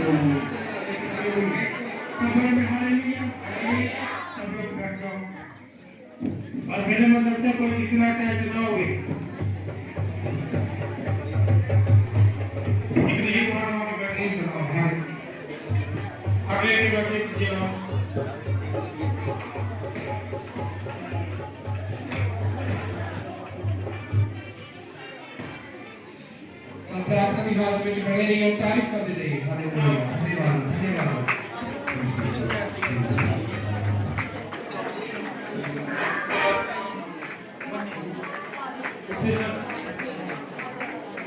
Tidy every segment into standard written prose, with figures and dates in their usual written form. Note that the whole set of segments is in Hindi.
और मेरे मदद से कोई किसी ना अटैच ना हुए इंग्लिश पढ़ाने वाले बैठ नहीं सकता अगले के बैठे कीजिएगा सब प्रार्थना विभाग में बड़े रहिए और तारीफ करते रहिए हालेलुया धन्यवाद धन्यवाद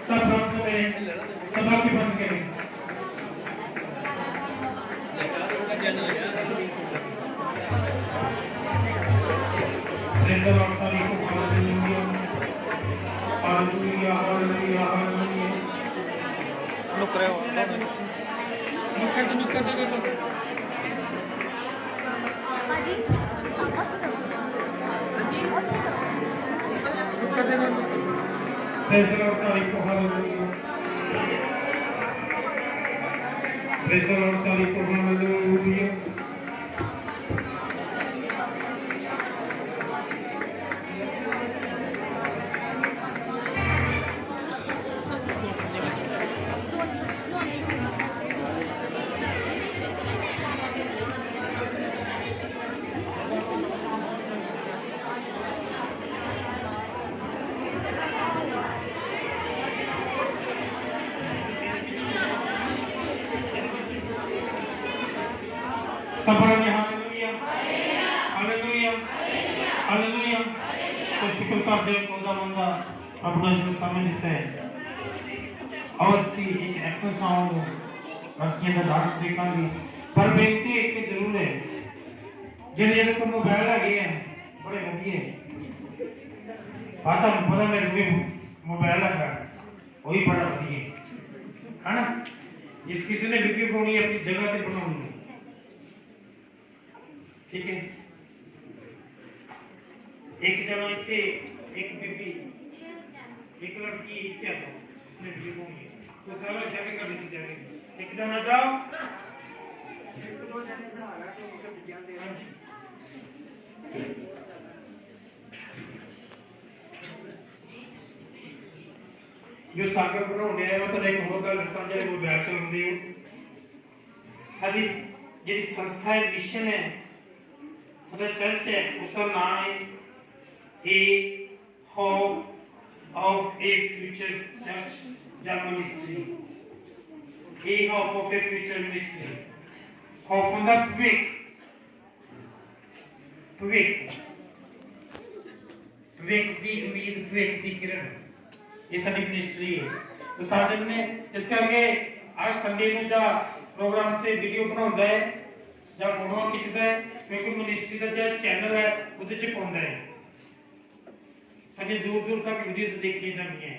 सब प्रार्थना में सभा की बंद करें प्रेज़ द लॉर्ड तारीफ हालेलुया हालेलुया हालेलुया हालेलुया नुक रहे हो नुक कर दो अजी नुक कर देना प्रेज़ द लॉर्ड तारीफ हालेलुया प्रेज़ द लॉर्ड तारीफ हालेलुया सब पढ़ेंगे हालेलुया हालेलुया हालेलुया तो शुक्र करते हैं खुदावंदा अपना जो समय देता है और सी एक एक्शन सॉन्ग रखिए ना डांस देखेंगे पर बेनती है कि जरूर है जिन्हें को मोबाइल आ गए हैं बड़े बढ़िया पता मेरे को मोबाइल लगा वही बड़ा बढ़िया है ना जिस किसी ने वीडियो बनानी है अपनी जगह पे बनानी है ठीक है एक जना इतने एक बीबी एक लड़की क्या था उसने वीडियो बनाई तो सारा शादी कर दी जाएगी एक जना जाओ दो जने ना आ रहा तो मुझे विज्ञान दे रहा जो सागर बनाने है वो तो एक बहुत गल दसा जो मोबाइल चलाते हो साडी जी संस्था है मिशन है साडा चर्च है उसका नाम है a hope of a future church जब ministry a hope of a future ministry hope on the विवेक दी उम्मीद विवेक दी किरण ये साडी मिनिस्ट्री है तो साजन ने इस करके आज संडे को जा प्रोग्राम ते वीडियो बनाउंदा है ਜਾਂ ਫੋਟੋਆਂ ਖਿੱਚਦਾ ਹੈ ਕਿਉਂਕਿ ਮਿਨਿਸਟਰੀ ਦਾ ਜਿਹੜਾ ਚੈਨਲ ਹੈ ਉਹਦੇ ਚ ਪਾਉਂਦਾ ਹੈ ਸਾਡੇ ਦੂਰ ਦੂਰ ਤੱਕ ਵੀਡੀਓਜ਼ ਦੇਖੀਆਂ ਜਾਂਦੀਆਂ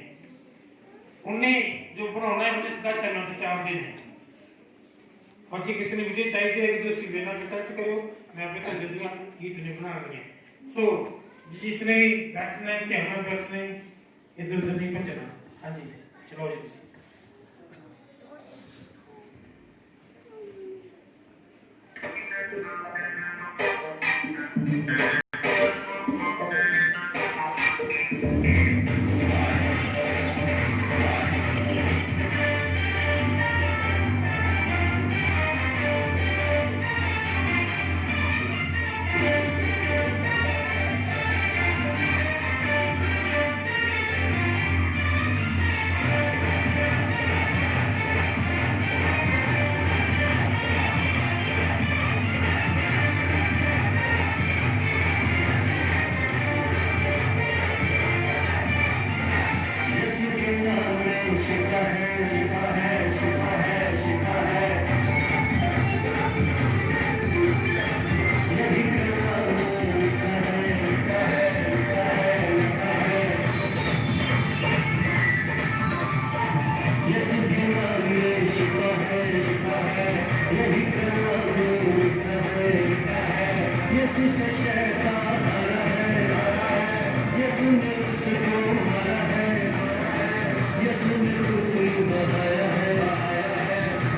ਉਹਨੇ ਜੋ ਬਣਾਉਣਾ ਹੈ ਉਹਨੇ ਸਿੱਧਾ ਚੈਨਲ ਤੇ ਚਾੜ ਦੇਣਾ ਹੈ और जे किसी ने वीडियो चाहिए है तो उसी बिना कॉन्टैक्ट करो मैं आपके तो जल्दी गीत ने बना रही है सो जिसने भी बैठना है ध्यान में बैठना है इधर उधर नहीं भजना हाँ जी चलो जी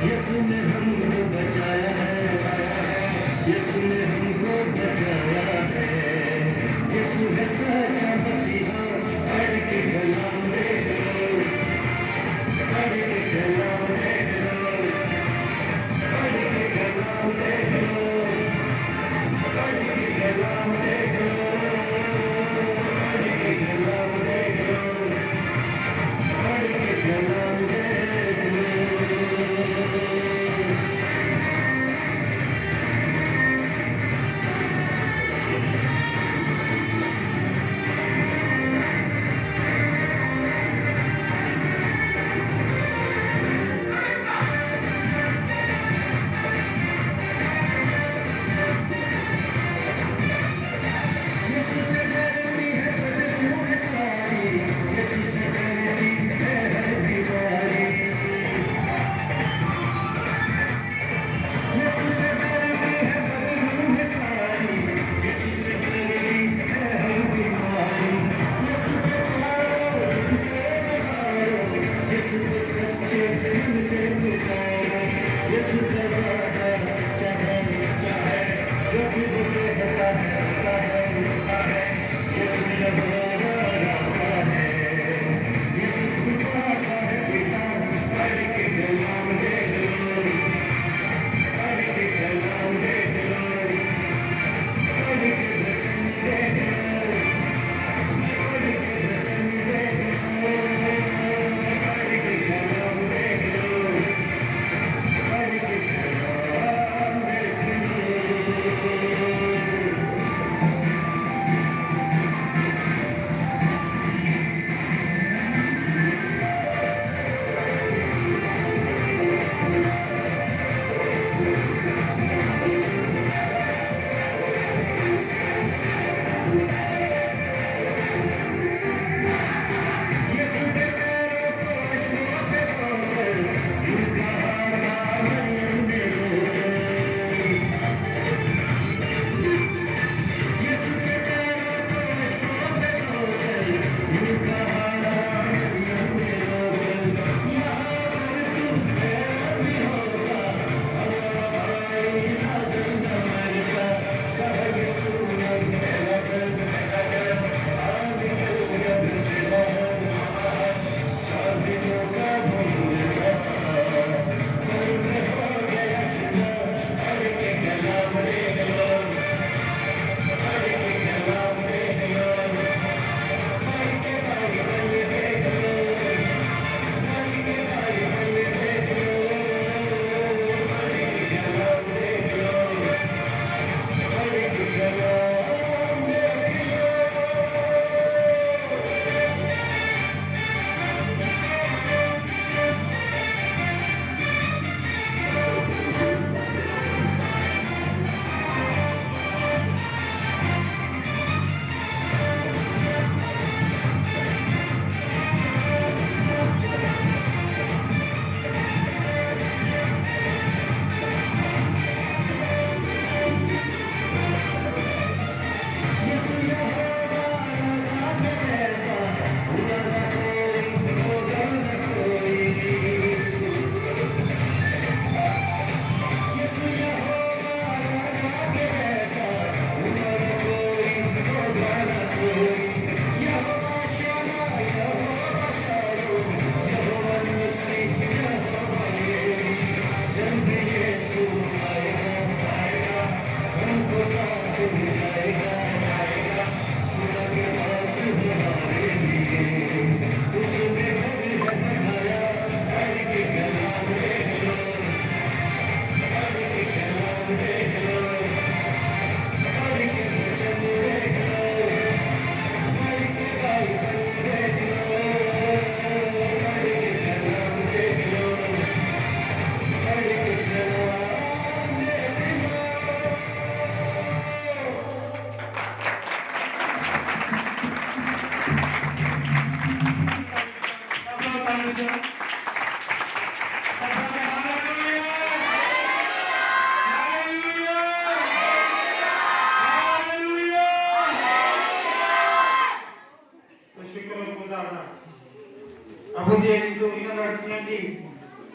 यीशु ने हमको बचाया है, यीशु ने हमको बचाया है, यीशु है सच्चा मसीहा। पढ़ के कलाम देख लो, पढ़ के कलाम देख लो, पढ़ के कलाम देख लो, पढ़ के कलाम देख लो, पढ़ के कलाम देख लो, पढ़ के कलाम देख लो।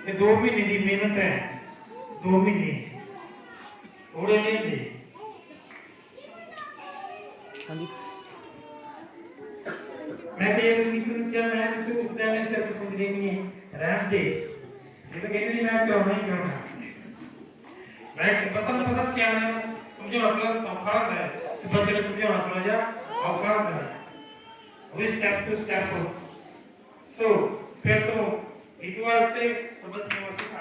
ये 2 महीने की मेहनत है, 2 महीने थोड़े नहीं थे। हाँ जी मैं तो ये मिथुन क्या मैं तो उतने सिर्फ कुंडली नहीं है रहम दे ये तो कहती थी मैं क्यों नहीं करना मैं पता सियाने समझो मतलब सौखा है कि बच्चे ने समझो मतलब या औखा है वो स्टेप टू स्टेप सो फिर तो इस वास्ते तो बच्चे वास्ते था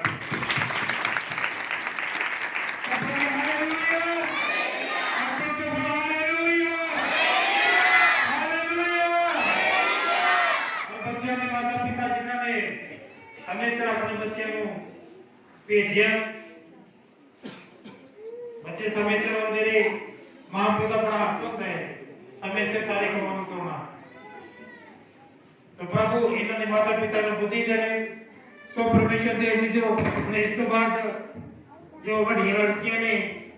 समय से अपने बच्चे को भेजिया बच्चे समय से रोंदे रहे मां पिता का बड़ा हाथ होता है समय से सारे काम करना तो प्रभु इन्होंने माता पिता को बुद्धि दे सो परमेश्वर दे जी जो अपने इस तो बाद जो बड़ी लड़कियां ने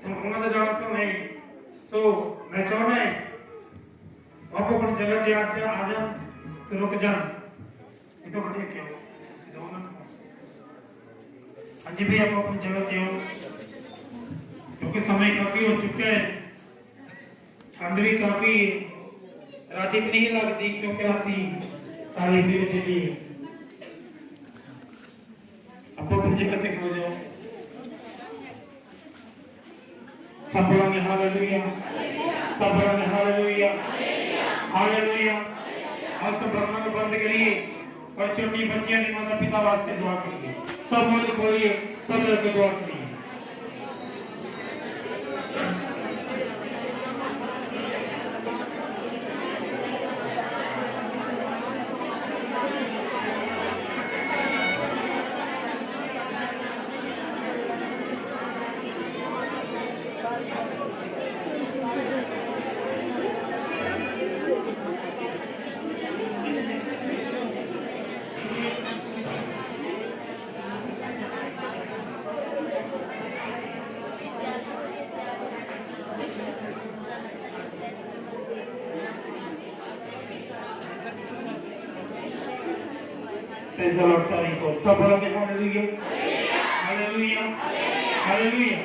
उन्होंने डांस होने सो मैं चाहना है आप अपनी जगह पे आ जा तो रुक जा ये तो बड़ी क्या हाँ जी भी आप अपनी जगह पे हो क्योंकि समय काफी हो चुका है ठंड भी काफी रात इतनी ही लगती क्योंकि राती तारीफ दी बजे आप अपनी जगह पे खड़ो जाओ सब बोलेंगे हालेलुया सब बोलेंगे हालेलुया हालेलुया और सब बच्चों को बंद करिए और छोटी बच्चियां की माता पिता वास्ते दुआ करिए सब मुंह खोलिए सब मिलकर दुआ करिए Praise the Lord, तारीफ हो सब बोलेंगे hallelujah hallelujah hallelujah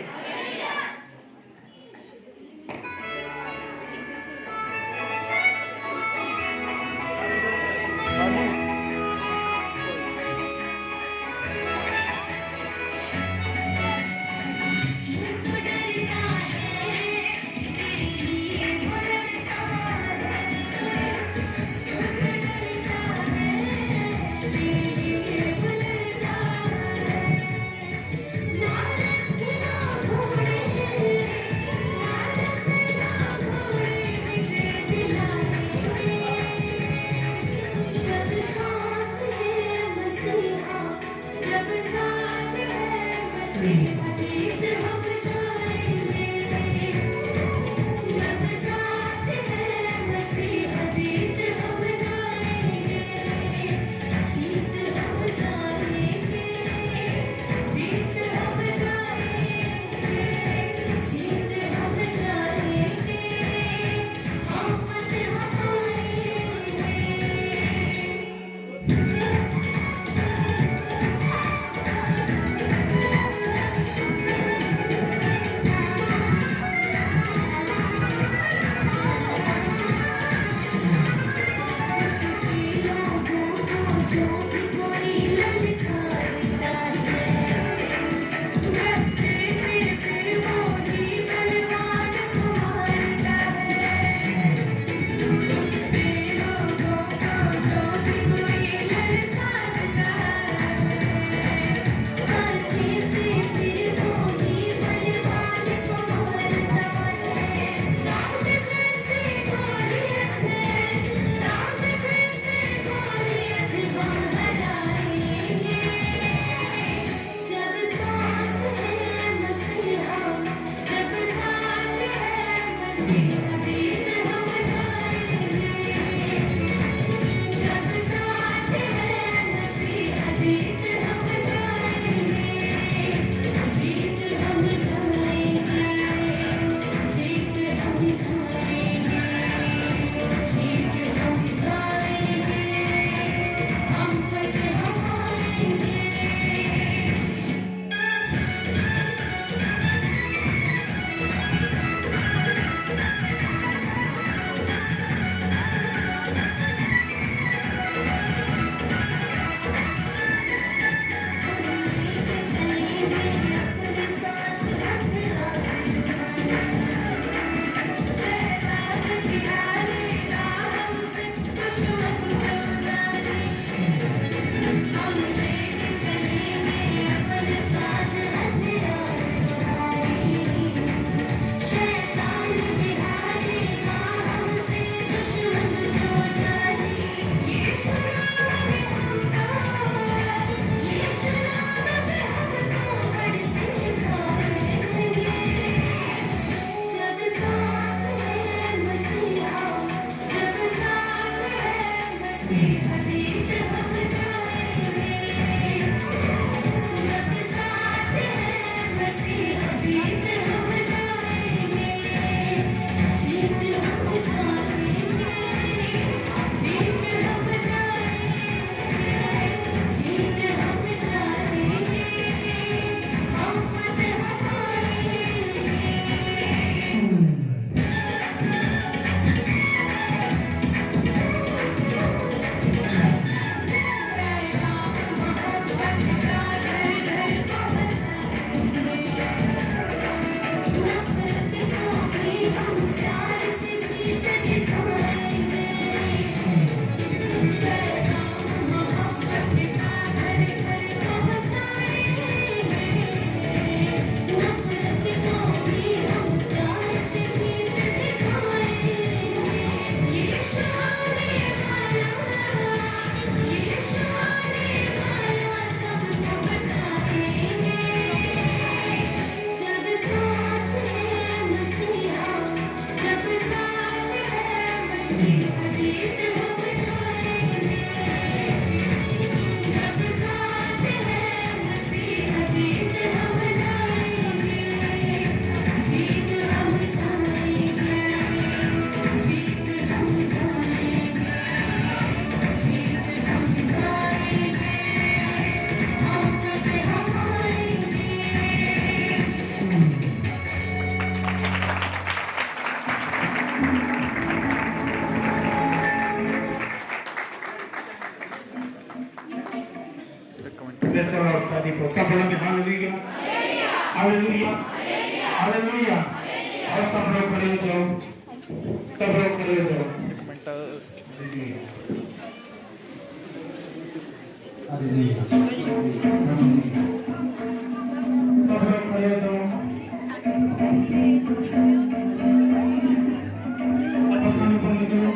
hallelujah hallelujah. और सब लोग खड़े हो जाओ, सब लोग खड़े हो जाओ। हालेलुया। सब लोग खड़े हो जाओ। सब लोग खाने बंद करो।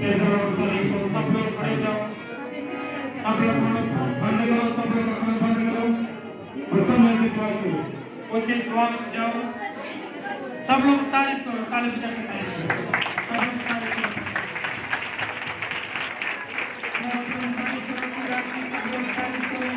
कैसे लोग खड़े हो, सब लोग खड़े हो जाओ। सब लोग खाना बंद करो, सब लोग खाना बंद करो और सब मिलकर दुआ करो। उचित दुआ में जाओ। सब लोग तारीफ करो, ताली बजा के तारीफ करो। सब लोग तारीफ करो। सब लोग तारीफ करो, सब लोग तारीफ करो।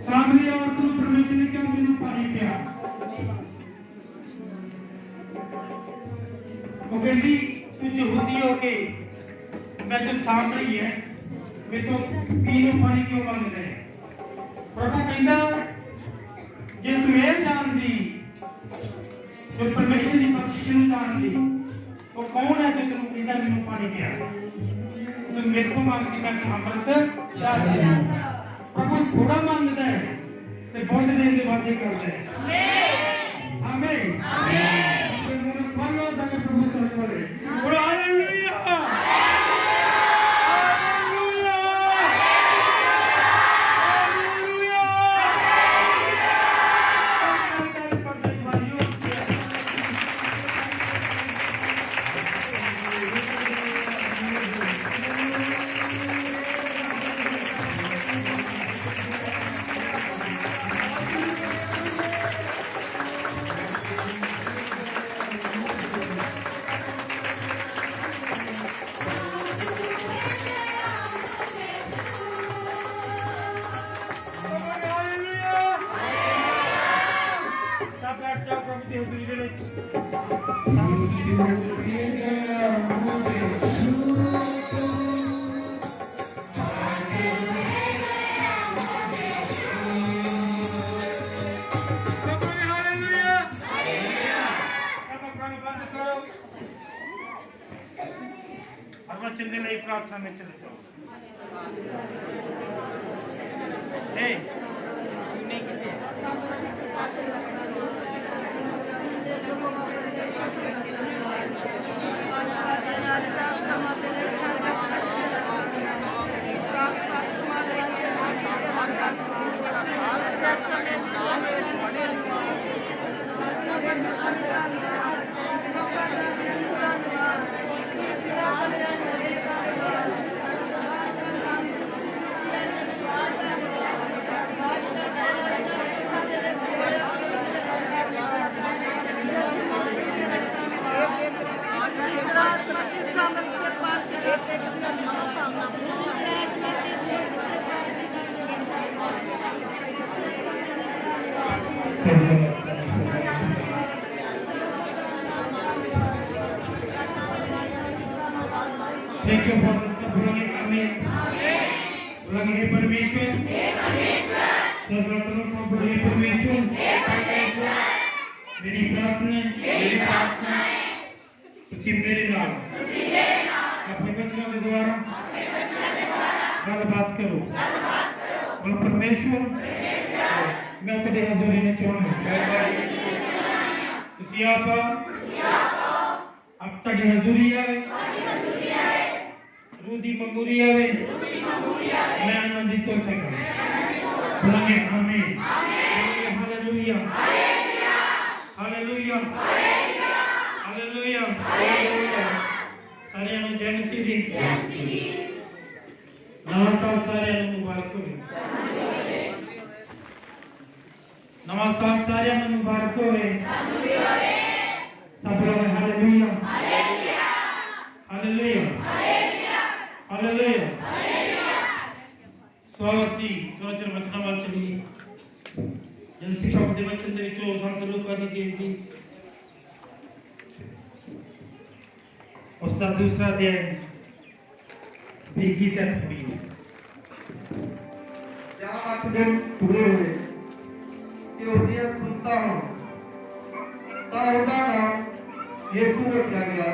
सामने और तू परमेश्वर ने क्या मैंने पाई पिया वो कहती तू यहूदी हो के मैं तो सामने ही है मैं तो पीने पानी क्यों मांग रहे प्रभु कहता जे तू ये जान दी जो परमेश्वर की बख्शिश नहीं जानती वो कौन है जो तुम कहता मैंने पानी पिया तुम मेरे को मांगती मैं अमृत डाल दिया प्रभु थोड़ा मांगता है तो बहुत देर के बातें करते हैं आमीन आमीन मेरे पालो तक प्रभु स्वर्ग वाले और हालेलुया चंदे लिए प्रार्थना में चले जाओ Thank you for the suffering. Amen. Amen. हे परमेश्वर सर्वत्र का बड़े परमेश्वर मेरी प्रार्थना उसी मेरे नाम अपने वचनों के द्वारा बात करो और परमेश्वर मैं तेरी हजूरी में चाहूँगा उसी आप अब तक हजूरी आवे रूदी मंगूरी आवे मैं आनंदित हो सका बोलेंगे आमीन हालेलुया हालेलुया हालेलुया सारे नु जय मसीह नमस्कार सारे नु मुबारक हो नमस्कार सारे नु मुबारक हो सब लोग हालेलुया हालेलुया हालेलुया स्वागती सोचर वचन वाल चली जैसे प्रभु के वचन दे विचों संत लूका जी कहती उसका दूसरा अध्याय 21 से 20 जहाँ 8 दिन पूरे हुए कि उन्हें सुनता हूँ तब उनका नाम यीशु रखा गया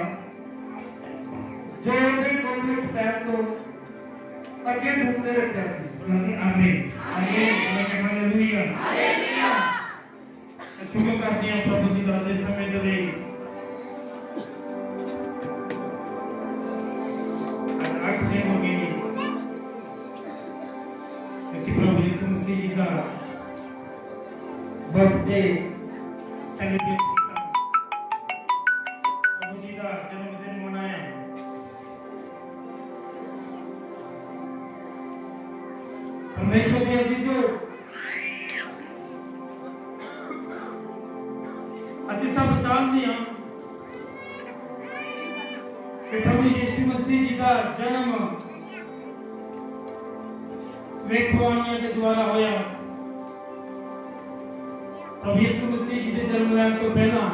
जो उन्हें कॉन्वेंट पैक को अगे ढूंढने रखा सी आमीन आमीन हालेलुया हालेलुया शुक्र करते हैं प्रभु जी का दे समय दे ले आज 8 दिन हो गए किसी प्रभु यीशु मसीह जी का बर्थडे सेलिब्रेट किया प्रभु जी का जन्मदिन मनाया परमेश्वर के अजीजों ਅਸੀਂ सब जानते हैं कि प्रभु यीशु मसीह जी का जन्म वेखवानियों के द्वारा होया प्रभु यीशु मसीह जी के जन्म लेने तो पहला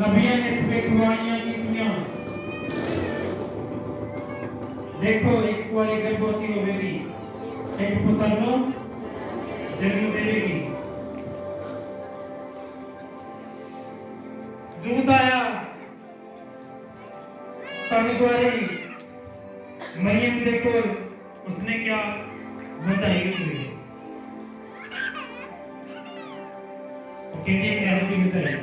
नबियों ने वेखवानियां कीतियां देखो एक कुआरी गर्भवती होवेगी एक पुत्र को जन्म देगी दूत आया तनगवारी मरियम दे कोल, उसने क्या बताई हुई कहते हैं जी बताई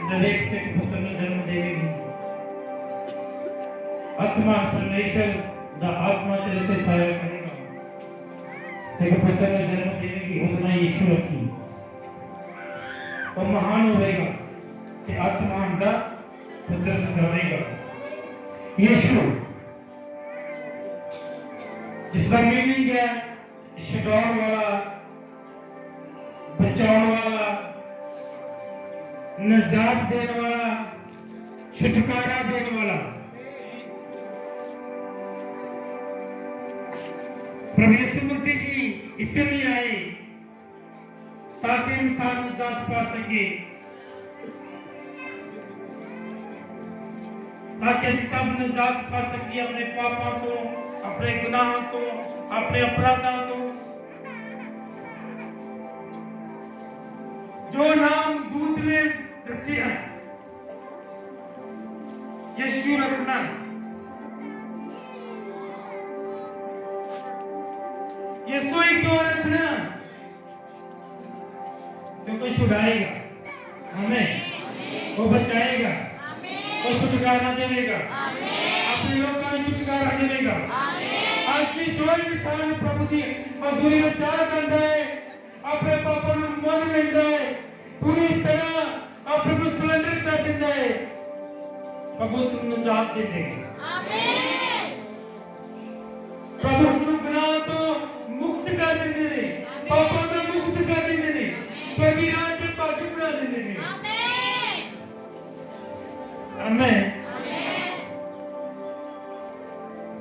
दरेक के पुत्र ने जन्म देगी, आत्मा परमेश्वर दा आत्मा तेरे पे साया करेगा, तेरे पुत्र ने जन्म देगी, उतना यीशु रखी और महान होएगा कि आत्मा दा पुत्र सिखाएगा। यीशु जिसका मीनिंग है छुड़ाने वाला, बचाने वाला, निजात देने वाला, छुटकारा देने वाला। प्रभु यीशु मसीह जी इसलिए आए ताकि इंसान निजात पा सके, ताकि ਅਸੀਂ सब निजात पा सके अपने पापों तो, अपने गुनाहों तो, अपने अपराधों तो। जो नाम दूत ने दसिया यीशु रखना, यीशु ही क्यों रखना? क्योंकि छुड़ाएगा हमें, वो बचाएगा, वो छुटकारा देगा, अपने लोगों को छुटकारा देगा। आज भी जो इंसान प्रभु की हजूरी में चला जाता है, अपने पापों को मान लेता है, पूरी तरह अपने को सरेंडर कर देता है, प्रभु उसको निजात दे देगा। प्रभु उसको गुनाह तो मुक्त कर देते हैं, पापों से मुक्त कर देते हैं, स्वर्गीय राज्य के भागी बना देते हैं। आमीन।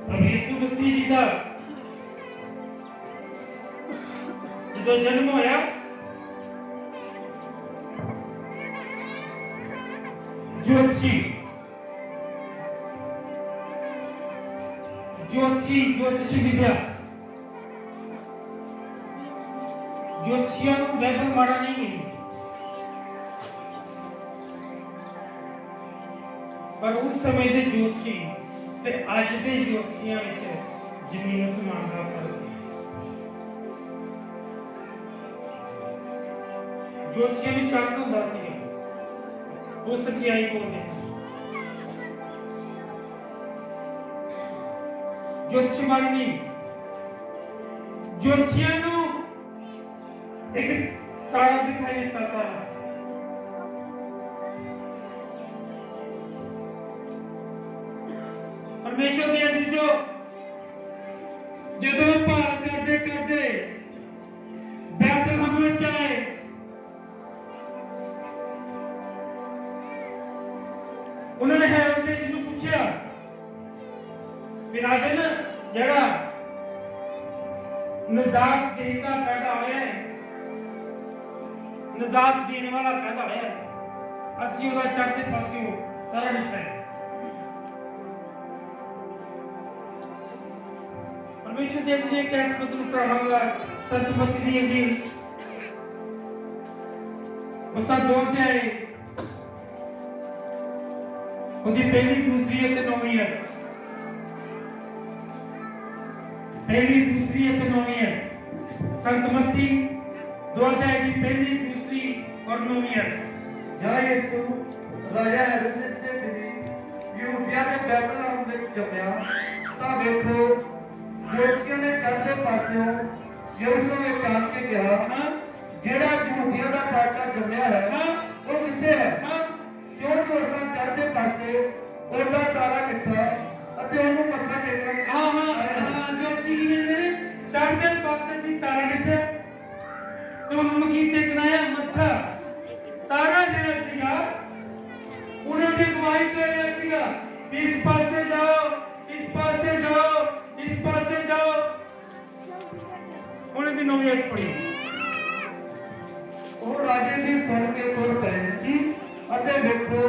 प्रभु यीशु मसीह जी का जो जन्म होया, ज्योतिष विद्या, ज्योतिषियों को बाइबल मारा नहीं गई, पर उस समय के ज्योतिषी ते आज के ज्योतिषियों में जमीन आसमान का फर्क है। ज्योतिषियों में चांद होता सी, वो सच्चाई बोलते सी। ज्योतिषी मारी नहीं, ज्योतिषियों को एक तारा दिखाई देता था, परमेश्वर ने जो जदों भाल करते करते बैतलहम में आए, उन्होंने हेरोदेस को पूछा राजन जड़ा निजात देने पैदा होया है, निजात देने वाला पैदा होया है, असी उदा चढ़ते पासे सारा निठा है। परमेश्वर देव जी कह मतलब पढ़ाऊंगा संतमती दी अंजील उसका 2 अध्याय, उनकी पहली, दूसरी और 9वीं है, पहली, दूसरी और 9वीं है। संतमती 2 अध्याय की पहली, दूसरी और 9वीं है। जा यीशु राजा हेरोदेस दे बिनी यहूदिया दे बैतलहम विच जम्मिया तां वेखो ज्योतिषियों ने चढ़दे पासियों यरूशलेम विच आण के कहा, जेड़ा यहूदिया दा बादशाह जम्मिया है वो किथे है? क्यों जो असां चढ़दे पासे ओदा तारा किथा अते ओनू मत्था टेकण ज्योतिषी की चढ़दे पासे सी तारा किथे तो उन्होंने की देखना है मत्था तारा जेड़ा सीगा उन्होंने गवाही कर रहा सीगा, इस पासे जाओ, इस पासे जाओ, इस पासे जाओ। उन्होंने दिन 9वीं आयत पढ़ी, ਉਹ ਰਾਜੇ ਦੀ ਸੁਣ ਕੇ ਤੁਰ ਪਏ ਅਤੇ ਵੇਖੋ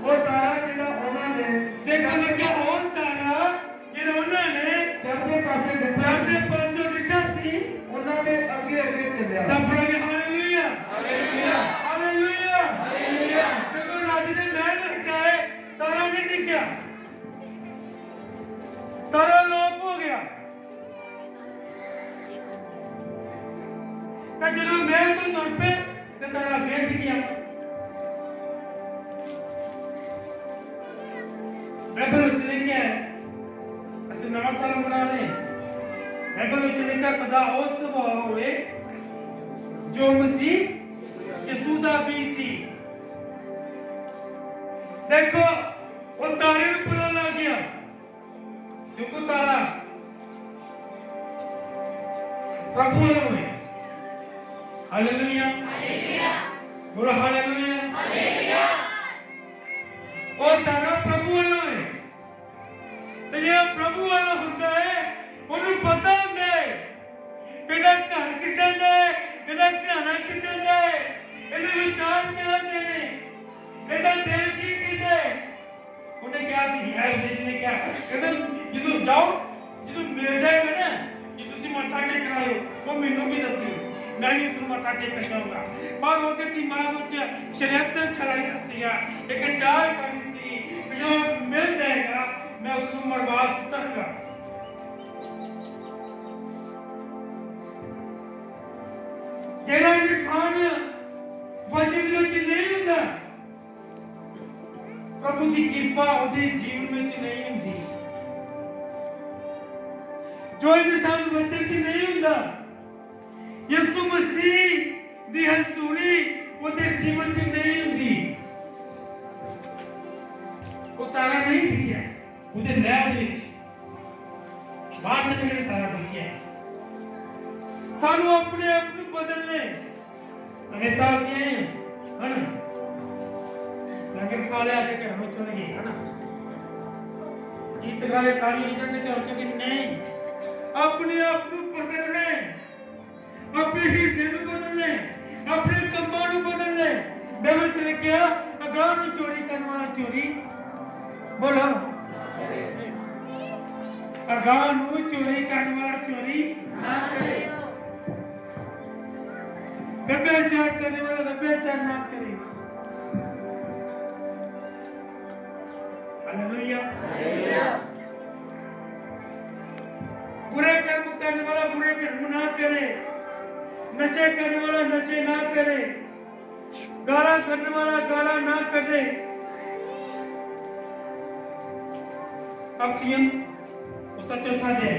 ਉਹ ਤਾਰਾ ਜਿਹੜਾ ਉਹਨਾਂ ਨੇ देखा लगे और तारा जेड़ा उन्होंने ਚੜ੍ਹਦੇ ਪਾਸੇ ਦਿੱਤਾ चढ़दे पासे दिखा सी, ਉਹਨਾਂ ਦੇ ਅੱਗੇ ਅੱਗੇ ਚੱਲਿਆ। सब बोलेंगे हालेलुया, हालेलुया, हालेलुया। ਤੇ ਜਦੋਂ ਮੈਂ ਤੋਂ ਤੁਰ ਪਏ ਤੇ ਤਾਰਾ ਫੇਰ ਗਿਆ। ਬਾਈਬਲ ਵਿੱਚ ਲਿਖਿਆ ਹੈ, ਅਸੀਂ ਨਵਾਂ ਸਾਲ ਮਨਾ ਰਹੇ ਹਾਂ। ਬਾਈਬਲ ਵਿੱਚ ਲਿਖਿਆ ਤੁਹਾਡਾ ਉਹ ਸੁਭਾਅ ਹੋਵੇ ਜੋ ਮਸੀਹ ਯਿਸੂ ਦਾ ਵੀ ਸੀ। देखो वो तारे में पता लग गया, चुप तारा प्रभु है। हालेलुया बोलो हालेलुया। वो तारा प्रभु है तो ये प्रभु वाला होता है, उन्हें पता होता है किधर घर किधर है, किधर खाना किधर है, इन्हें विचार क्या देने, इधर दिल की उन्हें क्या ने क्या जो जाओ जो मिल जाएगा ना जिस मत्था टेकना हो वो मैनू भी दसियो, मैं भी उसको मत्था टेकना चाहूंगा। पर वो दिमाग में शरीयत चलाई सीगा एक चाल करनी सी जो मिल जाएगा मैं उसको मरवा सुटांगा। जेड़ा इंसान वचन विच नहीं हुंदा प्रभु की कृपा उहदे जीवन में नहीं हुंदी। जो इंसान वचन च नहीं हुंदा यीशु मसीह दी हसूरी उहदे जीवन च नहीं हुंदी। वो तारा नहीं दिखिया उहदे लैब विच बाद च निकले तारा दिखिया। सानू अपने आप को बदलने नवे साल के हैं ना लंगर खा लिया के घर में चले गए है ना, गीत गाए ताली बजाते घर चले नहीं। अपने आप को बदलने, अपने हृदय को बदलने, अपने कम्मा को बदलने। बाइबल च लिखिया अगां नूं चोरी करने वाला चोरी बोलो, अगां नूं चोरी करने वाला चोरी ना करे, व्यभिचार करने वाला व्यभिचार ना करे। बुरे कर्म करने वाला बुरे कर्म ना करे, नशे करने वाला नशे ना करे, गाला करने वाला गाला ना करे। अब उसका चौथा अध्याय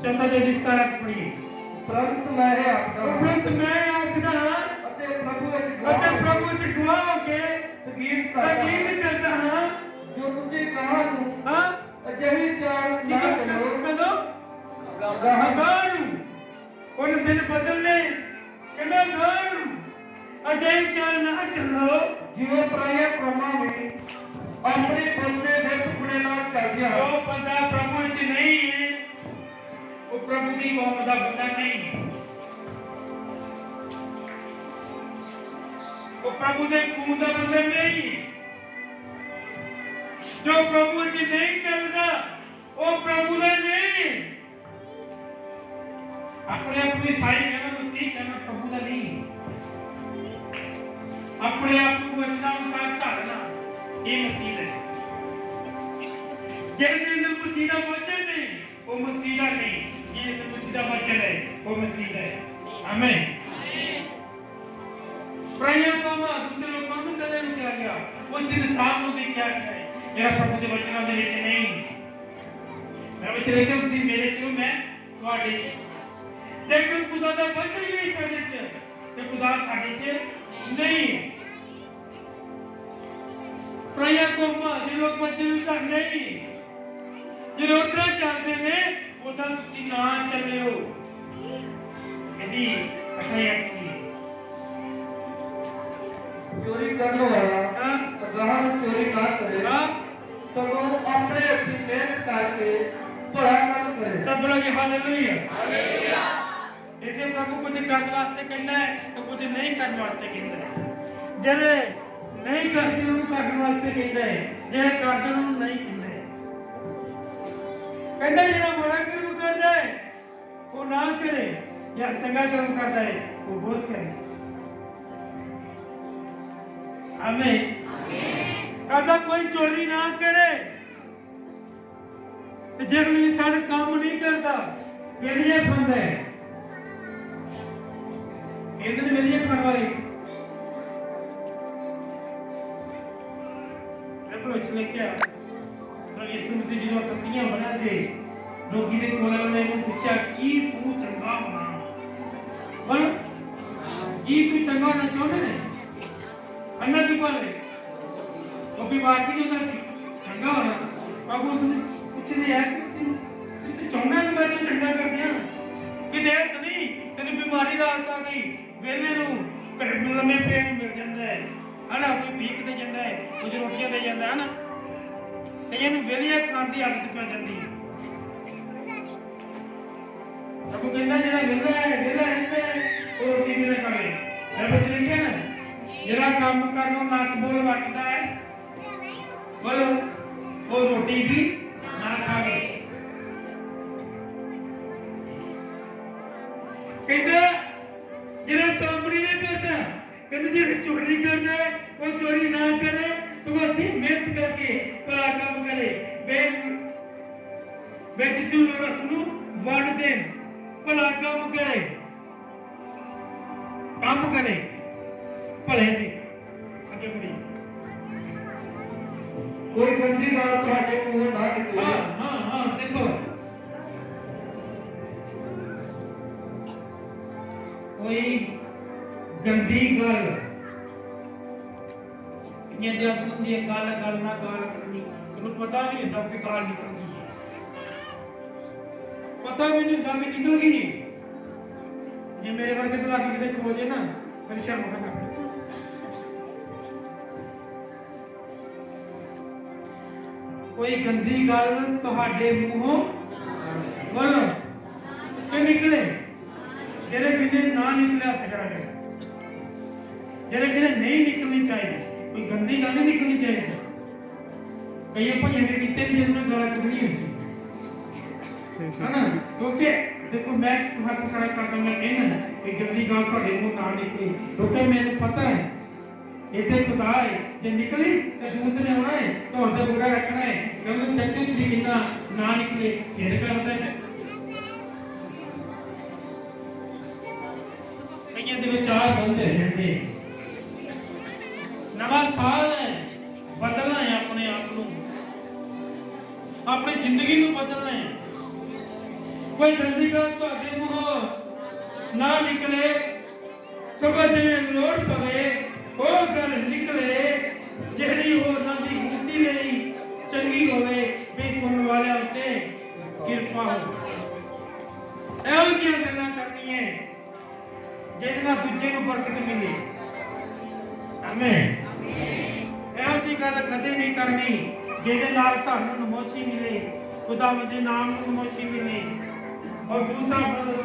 चौथा अध्याय विस्तार पढ़िए। परंतु मैं आपका प्रभु से गवाह के तकीद करता हां जो तुझे कहा हूं हां अजही त्याग ना करो गानु उन दिन बदलने कहना गानु अजही त्याग ना चलो जियो प्राय प्रमा में अपने बंदे में टुकड़े ना कर दिया। वो बंदा प्रभु च नहीं है वो प्रभु दी कौम दा बंदा नहीं है, वो प्रभु दे कौम दा बंदा नहीं। जो प्रभु जी नहीं चलता वो प्रभु दा नहीं। अपने आप को ईसाई कहना मसीह कहना प्रभु दा नहीं। अपने आप को वचनानुसार ढालना ये मसीह है। जिहदे मसीह दा वचन नहीं वो मसीह दा नहीं, ये मसीह दा वचन है वो मसीह है। आमीन। प्राय कौम दूसरे लोगों को कदे नहीं किया गया, उस इंसान को भी क्या है मेरा प्रभु के वचन मेरे च नहीं। मैं वचन लेके उसी मेरे च मैं ਤੁਹਾਡੇ च। जे कोई खुदा दा वचन नहीं साडे च ते खुदा साडे च नहीं। प्राय कौम जे लोग वचन विचार नहीं जे उधर चलते ने उधर तुसी ना चलियो। यदि अखयात चोरी करने वाला अगां चोरी ना करे, सगों अपने अपनी मेहनत करके भला काम करे। सब लोग हालेलुया हालेलुया। इतने प्रभु कुछ करने वास्ते कहना है तो कुछ नहीं करने वास्ते कहता है। जेरे नहीं करते उनको करने वास्ते कहता है, जेरे करते उनको नहीं कहता है। कहता है जेरा बड़ा कर्म करता है वो ना करे, या चंगा कर्म करता है वो बहुत करे। आमीन। कहता कोई चोरी ना करे, ਤੇ ਜਿਹੜੇ ਇਨਸਾਨ ਕੰਮ ਨਹੀਂ ਕਰਦਾ ਵੇਲੀਏ ਖਾਂਦਾ ਹੈ ਇਹਦੇ ਵੇਲੀਏ ਖਾਣ ਵਾਲੇ ਪ੍ਰਭੂ ਚ ਲੈ ਕੇ ਆ ਪ੍ਰਭੂ ਯਿਸੂ ਮਸੀਹ ਜੀ ਨੂੰ ਟੱਟੀਆਂ ਬਣਾ ਕੇ ਰੋਗੀ ਦੇ ਕੋਲ ਉਹਨੇ ਇਹਨੂੰ ਪੁੱਛਿਆ ਕੀ ਤੂੰ ਚੰਗਾ ਹੋਣਾ ਬੋਲ ਕੀ ਤੂੰ ਚੰਗਾ ਹੋਣਾ ਚਾਹੁੰਦਾ ਹੈ ਅੰਨਾ ਕੀ ਬੋਲੇ ਉਹ ਬਿਮਾਰ ਕੀ ਹੁੰਦਾ ਸੀ ਚੰਗਾ ਹੋਣਾ ਪ੍ਰਭੂ ਉਸਨੇ ਪੁੱਛਦੇ ਯਾਰ ਕਿ ਤੂੰ ਚਾਹੁੰਦਾ ਕਿ ਮੈਂ ਚੰਗਾ ਕਰ ਦਿਆਂ ਕਿ ਦੇਖ ਨਹੀਂ ਤੈਨੂੰ ਬਿਮਾਰੀ ਰਾਸ ਆ ਗਈ ਵੇਲੇ ਨੂੰ ਲੰਮੇ ਪੇਟ ਮਿਲ ਜਾਂਦਾ ਹੈ ਹਨਾ ਕੋਈ ਭੀਖ ਦੇ ਜਾਂਦਾ ਹੈ ਕੁਝ ਰੋਟੀਆਂ ਦੇ ਜਾਂਦਾ ਹੈ ਨਾ ਤੇ ਇਹਨੂੰ ਵੇਲੀਆਂ ਖਾਣ ਦੀ ਆਦਤ ਪੈ ਜਾਂਦੀ ਹੈ ਪ੍ਰਭੂ ਕਹਿੰਦਾ ਜਿਹੜਾ ਵੇਲਾ ਉਹ ਰੋਟੀ ਵੀ ਨਾ ਖਾਵੇ ਮੈਂ ਬਚ ਲਿਖਿਆ ਨਾ ਜਿਹੜਾ ਕੰਮ ਕਰਨੋਂ ਨੱਕ ਬੋਲ ਵੱਟਦਾ ਹੈ ਬੋਲੋ ਉਹ ਰੋਟੀ ਵੀ ਨਾ ਖਾਵੇ ਕਹਿੰਦਾ ਜਿਹੜਾ ਕੰਮ ਨਹੀਂ ਕਰਦਾ ਕਹਿੰਦਾ ਜਿਹੜਾ ਚੋਰੀ ਕਰਦਾ ਉਹ ਚੋਰੀ ਨਾ ਕਰੇ ਤੂੰ ਅੱਧੀ ਮਿਹਨਤ ਕਰਕੇ ਭਲਾ ਕੰਮ ਕਰੇ ਮੈਂ ਜਿਸ ਨੂੰ ਵੰਡ ਦੇਣ ਭਲਾ ਕੰਮ ਕਰੇ ਭਲੇ ਦੀ ਅੱਗੇ ਬੜੀ ਕੋਈ ਗੰਦੀ ਗੱਲ ਤੁਹਾਡੇ ਮੂੰਹੋਂ ਨਾ ਨਿਕਲੇ ਹਾਂ ਦੇਖੋ ਕੋਈ ਗੰਦੀ ਗੱਲ ਇਹ ਜਦ ਹੁੰਦੀ ਹੈ ਗੱਲ ਨਾ ਗਾਲ ਕਰਨੀ ਤੈਨੂੰ ਪਤਾ ਵੀ ਨਹੀਂ ਹੁੰਦਾ ਕਿ ਗਾਲ ਨਿਕਲ ਗਈ ਹੈ ਪਤਾ ਵੀ ਨਹੀਂ ਹੁੰਦਾ ਕਿ ਨਿਕਲ ਗਈ ਜੇ ਮੇਰੇ ਵਰਗੇ ਤੋਂ ਆ ਕੇ ਕਿਤੇ ਖੋਜੇ ਨਾ ਫਿਰ ਸ਼ਰਮ ਕਰਨਾ ਕੋਈ ਗੰਦੀ ਗੱਲ ਤੁਹਾਡੇ ਮੂੰਹੋਂ ਬੋਲੋ ਕਿ ਨਿਕਲੇ ਜਿਹੜੇ ਕਿਤੇ ਨਾ ਨਿਕਲਿਆ ਹੱਥ ਕਰਾ ਕੇ ਜਿਹੜੇ ਕਿਤੇ ਨਹੀਂ ਨਿਕਲਣੀ ਚਾਹੀਦੀ ਕੋਈ ਗੰਦੀ ਗੱਲ ਨਹੀਂ ਨਿਕਲਣੀ ਚਾਹੀਦੀ ਕਈ ਭਾਈਆਂ ਨੇ ਕਿਤੇ ਵੀ ਜਿਹਨਾਂ ਗਾਲਾਂ ਕੱਢਣੀ ਹੁੰਦੀ ਹੈ ਕਿਉਂਕਿ ਦੇਖੋ ਮੈਂ ਹੱਥ ਖੜਾ ਕਰਦਾ ਮੈਂ ਕਹਿੰਦਾ ਕਿ ਗੰਦੀ ਗੱਲ ਤੁਹਾਡੇ ਮੂੰਹ ਨਾ ਨਿਕਲੇ ਕਿਉਂਕਿ ਮੈਨੂੰ ਪਤਾ ਹੈ ਇੱਥੇ ਖੁਦਾ ਹੈ ਜੇ ਨਿਕਲੀ ਤਾਂ ਦੂਤ ਨੇ ਆਉਣਾ ਹੈ ਤੁਹਾਡਾ ਬੁਰਾ ਰੱਖਣਾ ਹੈ ਕਹਿੰਦੇ ਚੱਚੂ ਚੀ ਕਿੰਨਾ ਨਾ ਨਿਕਲੇ ਫਿਰ ਕਰਦਾ ਹੈ ਕਈਆਂ ਦੇ ਵਿਚਾਰ ਬੰਦ ਰਹਿੰਦੇ ਨਵਾਂ ਸਾਲ ਹੈ ਬਦਲਣਾ ਹੈ ਆਪਣੇ ਆਪ ਨੂੰ ਆਪਣੀ ਜ਼ਿੰਦਗੀ ਨੂੰ ਬਦਲਣਾ ਹੈ ਕੋਈ ਗੰਦੀ ਗੱਲ ਤੁਹਾਡੇ ਮੂੰਹੋਂ ਨਾ ਨਿਕਲੇ ਸਗੋਂ ਜਿਵੇਂ ਲੋੜ ਪਵੇ ਉਹ ਗੱਲ ਨਿਕਲੇ ਜਿਹੜੀ ਉਹਨਾਂ ਦੀ ਗੁੱਡੀ ਲਈ ਚੰਗੀ ਹੋਵੇ ਵੀ ਸੁਣਨ ਵਾਲਿਆਂ ਉੱਤੇ ਕਿਰਪਾ ਹੋਵੇ ਇਹੋ ਜਿਹੀਆਂ ਗੱਲਾਂ ਕਰਨੀਆਂ ਜਿਹਦੇ ਨਾਲ ਦੂਜੇ ਨੂੰ ਬਰਕਤ ਮਿਲੇ ਆਮੇਨ ਇਹੋ ਜਿਹੀ ਗੱਲ ਕਦੇ ਨਹੀਂ ਕਰਨੀ ਜਿਹਦੇ ਨਾਲ ਤੁਹਾਨੂੰ ਨਮੋਸ਼ੀ ਮਿਲੇ ਖੁਦਾਵੰਦ ਦੇ ਨਾਮ ਨੂੰ ਨਮੋਸ਼ੀ ਮਿਲੇ और दूसरा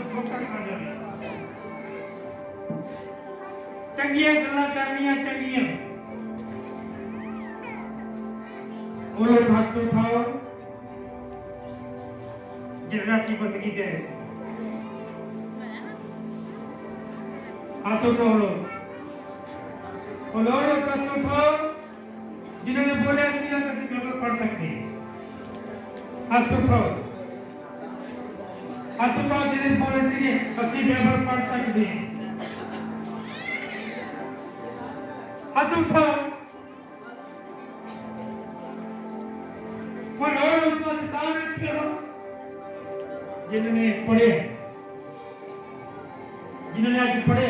धोखा खा जाए चंगिया गल्लां करनियां चंगिया बोलो हाथ उठाओ जिन्ना की बंदगी दे हाथ उठाओ बोलो हाथ उठाओ जिन्होंने बोले किसी पेपर पढ़ सकते हाथ उठाओ हाथ उठाओ जिन्हें बोले थे ਅਸੀਂ पेपर पढ़ सकते हैं हाथ उठाओ और उनको अधिकार करो जिन्होंने पढ़े जिन्होंने आज पढ़े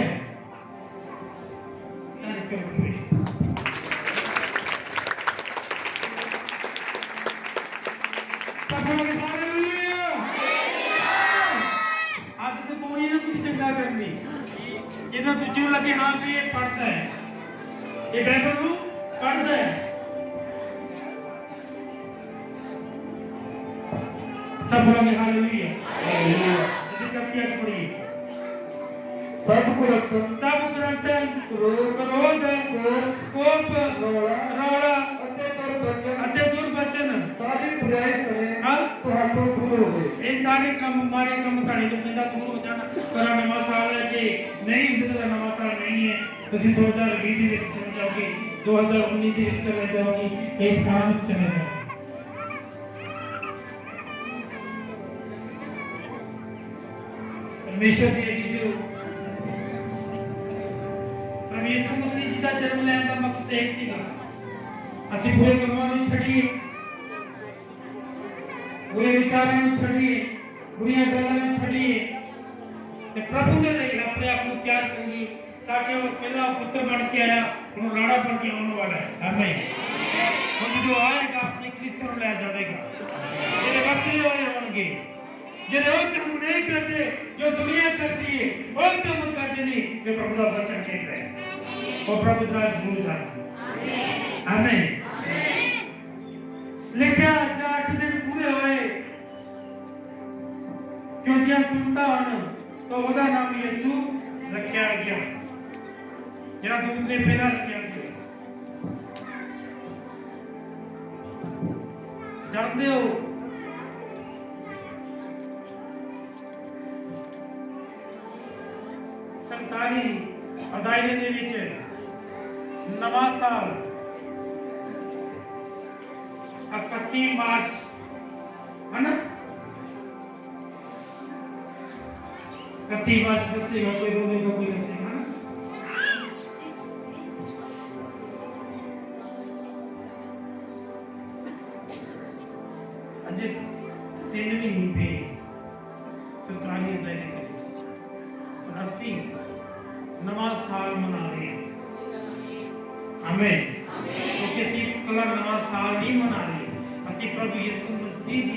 जिन्हें दूजे लगे हाँ भी ये पढ़ता है ये बाइबल को पढ़ता है सब बोलेंगे हालेलुया यदि कभी आज पढ़िए सब कुरतन क्रोध कोप रोड़ा अते दुर्वचन सारी बुराई सने ਤੁਹਾਡੇ ਦੂਰ ਹੋਵੇ ਇਹ ਸਾਰੇ ਕੰਮ ਮਾੜੇ ਕੰਮ ਤੁਹਾਡੇ ਤੋਂ ਕਹਿੰਦਾ ਦੂਰ ਹੋ ਜਾਣਾ ਪਰ ਨਵਾਂ ਸਾਲ ਹੈ ਜੇ ਨਹੀਂ ਹੁੰਦੇ ਤਾਂ ਨਵਾਂ ਸਾਲ ਨਹੀਂ ਹੈ ਤੁਸੀਂ 2020 ਦੇ ਵਿੱਚ ਚਲੇ ਜਾਓਗੇ 2019 ਦੇ ਵਿੱਚ ਚਲੇ ਜਾਓਗੇ ਇਹ ਥਾਂ ਵਿੱਚ ਚਲੇ ਜਾਓਗੇ परमेश्वर दे जीजो प्रभु यीशु मसीह जी का जन्म लेने का मकसद एक सीगा ਅਸੀਂ बुरे ਕੰਮਾਂ ਨੂੰ ਛੱਡੀਏ बुरे विचारों ਨੂੰ ਛੱਡੀਏ बुरियां गल्लां ਨੂੰ ਛੱਡੀਏ ਤੇ प्रभु ਦੇ ਲਈ ਆਪਣੇ ਆਪ ਨੂੰ ਤਿਆਰ ਕਰੀਏ ताकि वो पहला पुत्र बन के आया वो लाड़ा बन के आने वाला है आमीन वो जो आएगा अपने क्रिस्चियन को ले जाएगा तेरे वक्तले होए होंगे जो काम नहीं करते जो दुनिया करती है वो काम करते नहीं जो प्रभु का वचन कहता है वो प्रभु द्वारा जरूर जाएंगे आमीन लेकिन 8 दिन पूरे हुए क्योंकि सुनता हूं तो उसका नाम यीशु रखा गया जरा दूसरे पहला रखा सी जानते हो सरकारी अदालत ਦੇ ਵਿੱਚ ਨਵਾਂ ਸਾਲ 31 मार्च है ना 31 मार्च दसेगा कोई रोनेगा कोई हंसेगा ना अजय 3 महीने पे सरकारी अदालत में 80 नवा साल मना रहे हैं आमीन तो किसी कला नवा साल नहीं मना रहे ਅਸੀਂ प्रभु यीशु मसीह जी